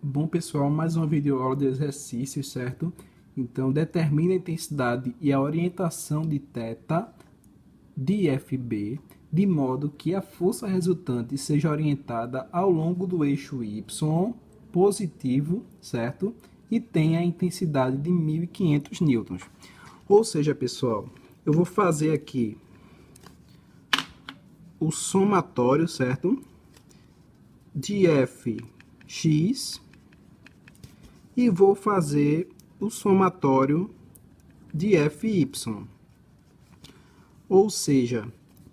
Bom, pessoal, mais uma videoaula de exercícios, certo? Então, determine a intensidade e a orientação de θ de FB, de modo que a força resultante seja orientada ao longo do eixo Y positivo, certo? E tenha a intensidade de 1.500 newtons. Ou seja, pessoal, eu vou fazer aqui o somatório, certo? De Fx e vou fazer o somatório de Fy. Ou seja,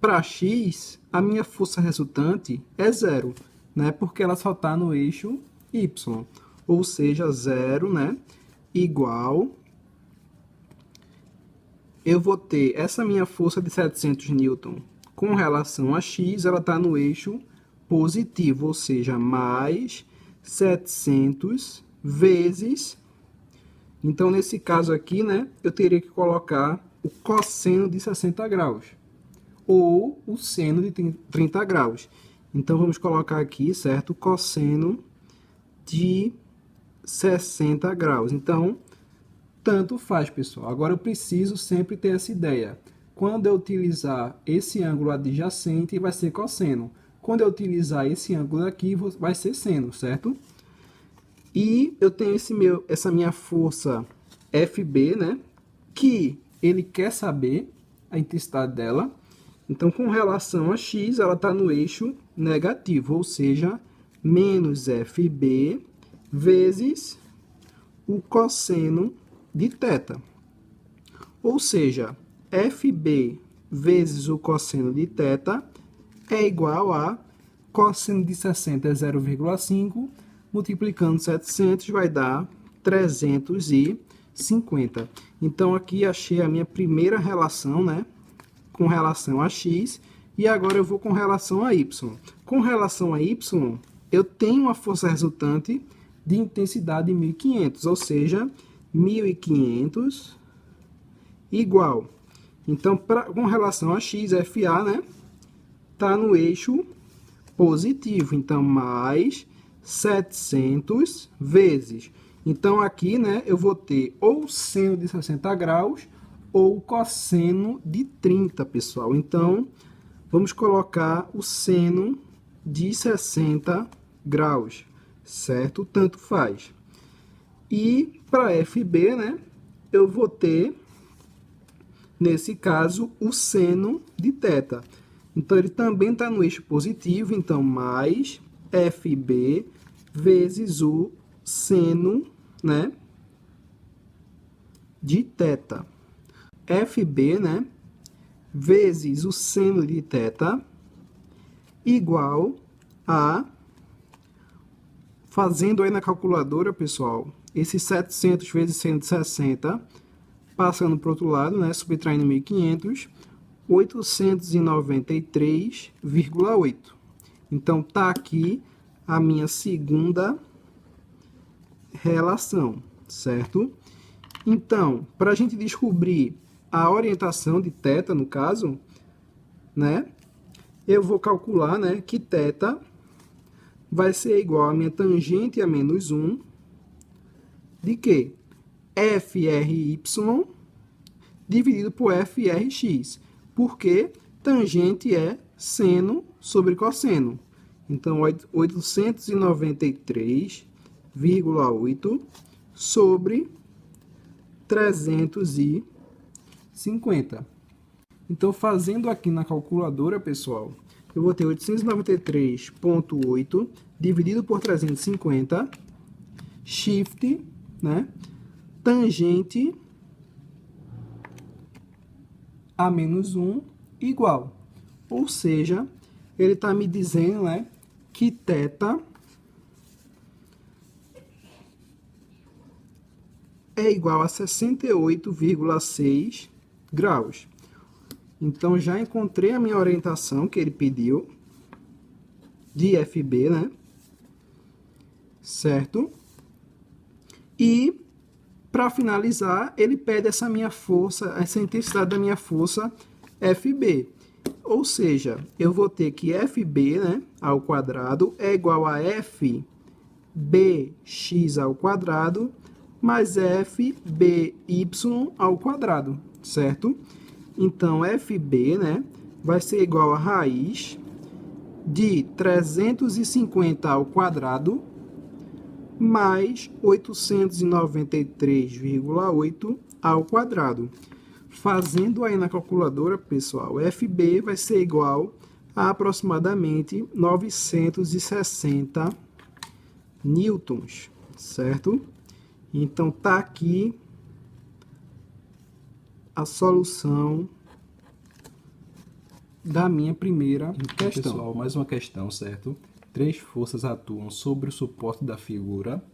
para x, a minha força resultante é zero, né? Porque ela só está no eixo y. Ou seja, zero, né? Igual... Eu vou ter essa minha força de 700 newton com relação a x, ela está no eixo positivo, ou seja, mais 700 vezes... Então, nesse caso aqui, né, eu teria que colocar o cosseno de 60 graus, ou o seno de 30 graus. Então, vamos colocar aqui, certo, o cosseno de 60 graus. Então, tanto faz, pessoal. Agora, eu preciso sempre ter essa ideia. Quando eu utilizar esse ângulo adjacente, vai ser cosseno. Quando eu utilizar esse ângulo aqui, vai ser seno, certo? E eu tenho essa minha força FB, né? Que ele quer saber a intensidade dela. Então, com relação a x, ela está no eixo negativo, ou seja, menos FB vezes o cosseno de θ. Ou seja, FB vezes o cosseno de θ é igual a cosseno de 60 é 0,5, multiplicando 700 vai dar 350. Então, aqui achei a minha primeira relação, né? Com relação a x. E agora eu vou com relação a y. Com relação a y, eu tenho uma força resultante de intensidade de 1.500. Ou seja, 1.500 igual. Então, com relação a x, FA, né? Está no eixo positivo. Então, mais 700 vezes. Então, aqui, né, eu vou ter ou o seno de 60 graus ou o cosseno de 30, pessoal. Então, vamos colocar o seno de 60 graus, certo? Tanto faz. E para FB, né, eu vou ter, nesse caso, o seno de θ. Então, ele também está no eixo positivo, então, mais FB vezes o seno, né, de θ. FB, né, vezes o seno de θ igual a, fazendo aí na calculadora, pessoal, esse 700 vezes seno de 60, passando para o outro lado, né, subtraindo 1.500, 893,8. Então, está aqui a minha segunda relação, certo? Então, para a gente descobrir a orientação de θ, no caso, né, eu vou calcular, né, que θ vai ser igual a minha tangente a menos 1 de quê? FRY dividido por FRX, porque tangente é seno sobre cosseno. Então, 893,8 sobre 350. Então, fazendo aqui na calculadora, pessoal, eu vou ter 893,8 dividido por 350, shift, né? Tangente a menos 1 igual. Ou seja, ele está me dizendo, né, que θ é igual a 68,6 graus. Então, já encontrei a minha orientação que ele pediu de FB, né? Certo? E, para finalizar, ele pede essa minha força, essa intensidade da minha força FB. Ou seja, eu vou ter que FB, né, ao quadrado é igual a F bx ao quadrado mais fby ao quadrado, certo? Então, fb, né, vai ser igual a raiz de 350 ao quadrado mais 893,8 ao quadrado. Fazendo aí na calculadora, pessoal, FB vai ser igual a aproximadamente 960 newtons, certo? Então, tá aqui a solução da minha primeira questão. Pessoal, mais uma questão, certo? 3 forças atuam sobre o suporte da figura.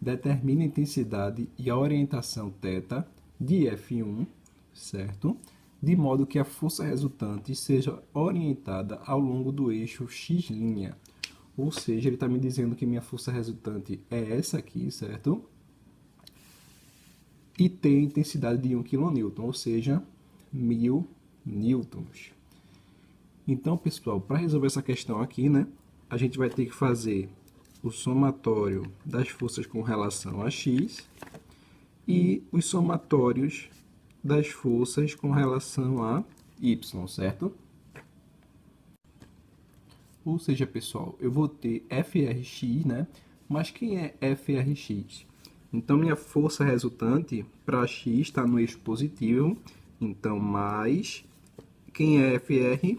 Determine a intensidade e a orientação θ de F1, certo? De modo que a força resultante seja orientada ao longo do eixo x'. Ou seja, ele está me dizendo que minha força resultante é essa aqui, certo? E tem intensidade de 1 kN, ou seja, 1000 newtons. Então, pessoal, para resolver essa questão aqui, né, a gente vai ter que fazer o somatório das forças com relação a x e os somatórios das forças com relação a y, certo? Ou seja, pessoal, eu vou ter FRX, né? Mas quem é FRX? Então, minha força resultante para x está no eixo positivo. Então, mais quem é FR?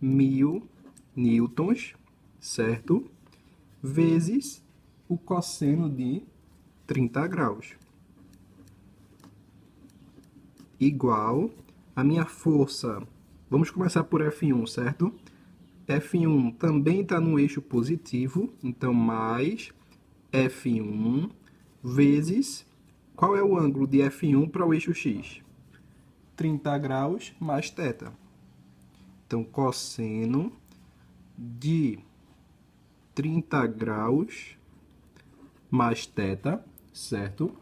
1000 newtons, certo? Vezes o cosseno de 30 graus. Igual a minha força. Vamos começar por F1, certo? F1 também está no eixo positivo, então mais F1 vezes... Qual é o ângulo de F1 para o eixo X? 30 graus mais θ. Então, cosseno de 30 graus mais θ, certo?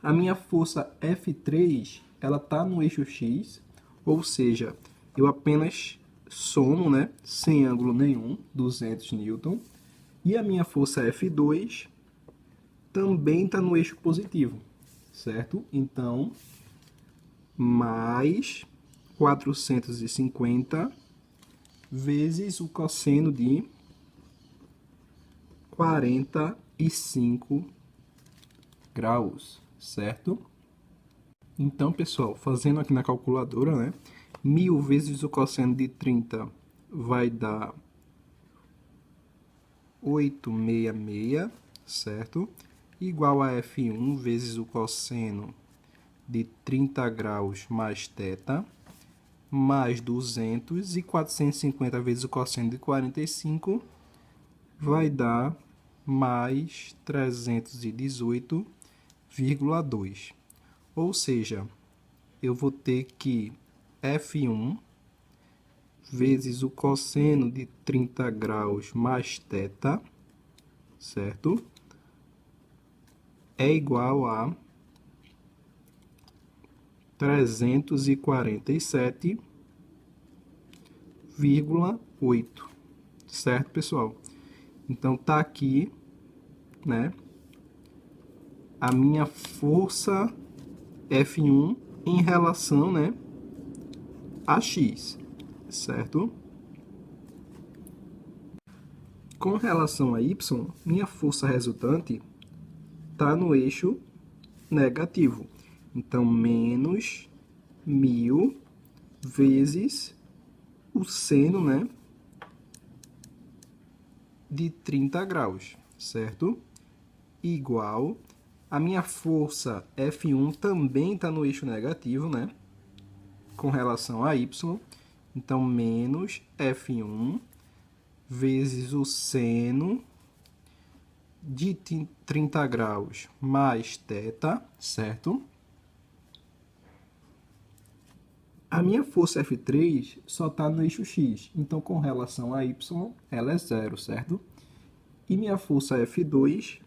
A minha força F3, ela está no eixo X, ou seja, eu apenas somo, né, sem ângulo nenhum, 200 newton. E a minha força F2 também está no eixo positivo, certo? Então, mais 450 vezes o cosseno de 45 graus, certo? Então, pessoal, fazendo aqui na calculadora, né? 1000 vezes o cosseno de 30 vai dar 866, certo? Igual a F1 vezes o cosseno de 30 graus mais θ, mais 200, e 450 vezes o cosseno de 45 vai dar mais 318,2. Ou seja, eu vou ter que F1 vezes o cosseno de 30 graus mais θ, certo? É igual a 347,8, certo, pessoal? Então, tá aqui, né, a minha força F1 em relação, né, a x, certo? Com relação a y, minha força resultante está no eixo negativo. Então, menos 1000 vezes o seno, né, de 30 graus, certo? Igual a minha força F1 também está no eixo negativo, né, com relação a y. Então, menos F1 vezes o seno de 30 graus mais θ, certo? A minha força F3 só está no eixo x, então com relação a y, ela é zero, certo? E minha força F2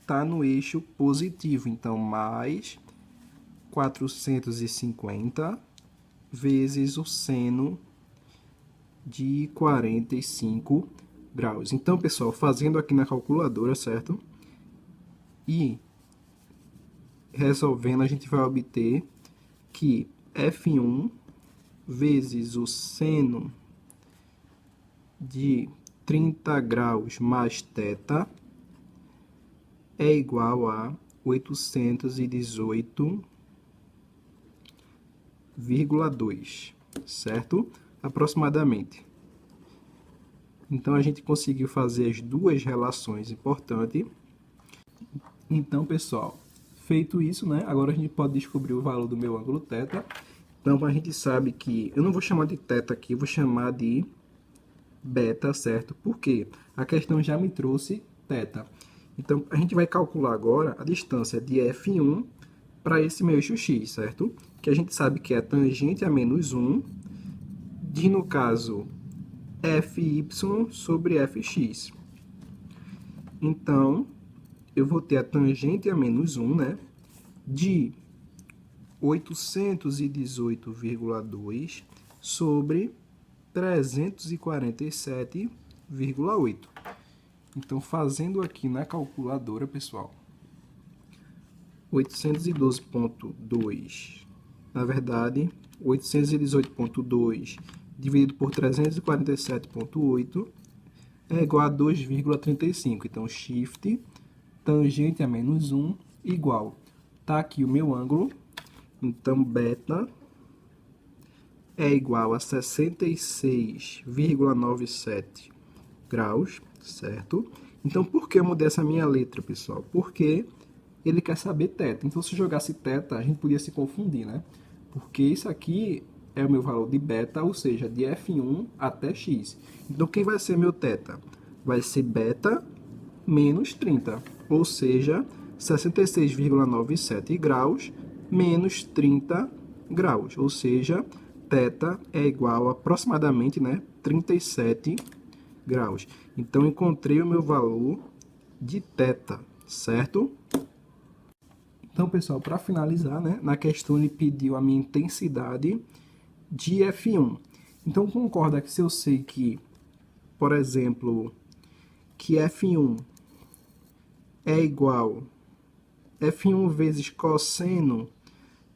está no eixo positivo, então mais 450 vezes o seno de 45 graus. Então, pessoal, fazendo aqui na calculadora, certo? E resolvendo, a gente vai obter que F1 vezes o seno de 30 graus mais θ é igual a 818,2, certo? Aproximadamente. Então, a gente conseguiu fazer as duas relações importantes. Então, pessoal, feito isso, né? Agora a gente pode descobrir o valor do meu ângulo θ. Então, a gente sabe que... Eu não vou chamar de θ aqui, eu vou chamar de beta, certo? Por quê? A questão já me trouxe θ. Então, a gente vai calcular agora a distância de F1 para esse meu eixo x, certo? Que a gente sabe que é tangente a menos 1, de, no caso, Fy sobre Fx. Então, eu vou ter a tangente a menos 1, né? De 818,2 sobre 347,8. Então, fazendo aqui na calculadora, pessoal, 812,2, na verdade, 818,2 dividido por 347,8 é igual a 2,35. Então, shift, tangente a menos 1, igual. Está aqui o meu ângulo. Então, beta é igual a 66,97 graus, certo? Então, por que eu mudei essa minha letra, pessoal? Porque ele quer saber θ. Então, se eu jogasse θ, a gente podia se confundir, né? Porque isso aqui é o meu valor de beta, ou seja, de F1 até x. Então, quem vai ser meu θ? Vai ser beta menos 30, ou seja, 66,97 graus menos 30 graus, ou seja, θ é igual a aproximadamente, né, 37 graus. Então, encontrei o meu valor de θ, certo? Então, pessoal, para finalizar, né, na questão ele pediu a minha intensidade de F1. Então, concorda que se eu sei que, por exemplo, que F1 é igual F1 vezes cosseno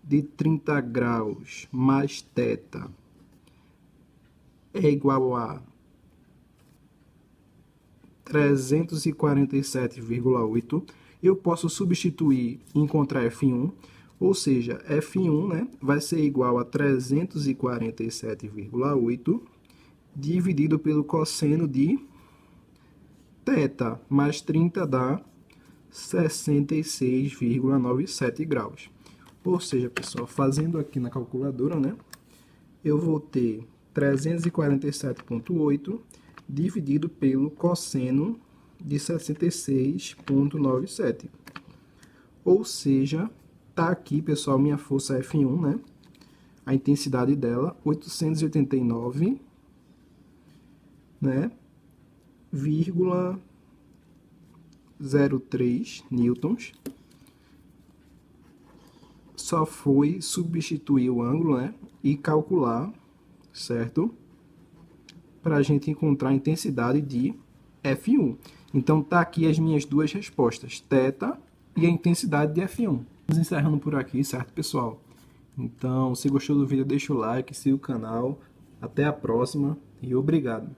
de 30 graus mais θ é igual a 347,8, eu posso substituir e encontrar F1, ou seja, F1, né, vai ser igual a 347,8 dividido pelo cosseno de θ mais 30 dá 66,97 graus. Ou seja, pessoal, fazendo aqui na calculadora, né, eu vou ter 347,8 dividido pelo cosseno de 66,97. Ou seja, tá aqui, pessoal, minha força F1, né? A intensidade dela, 889, né? 0,03 newtons. Só foi substituir o ângulo, né? E calcular, certo? Para a gente encontrar a intensidade de F1. Então, tá aqui as minhas duas respostas, θ e a intensidade de F1. Vamos encerrando por aqui, certo, pessoal? Então, se gostou do vídeo, deixa o like, siga o canal. Até a próxima e obrigado!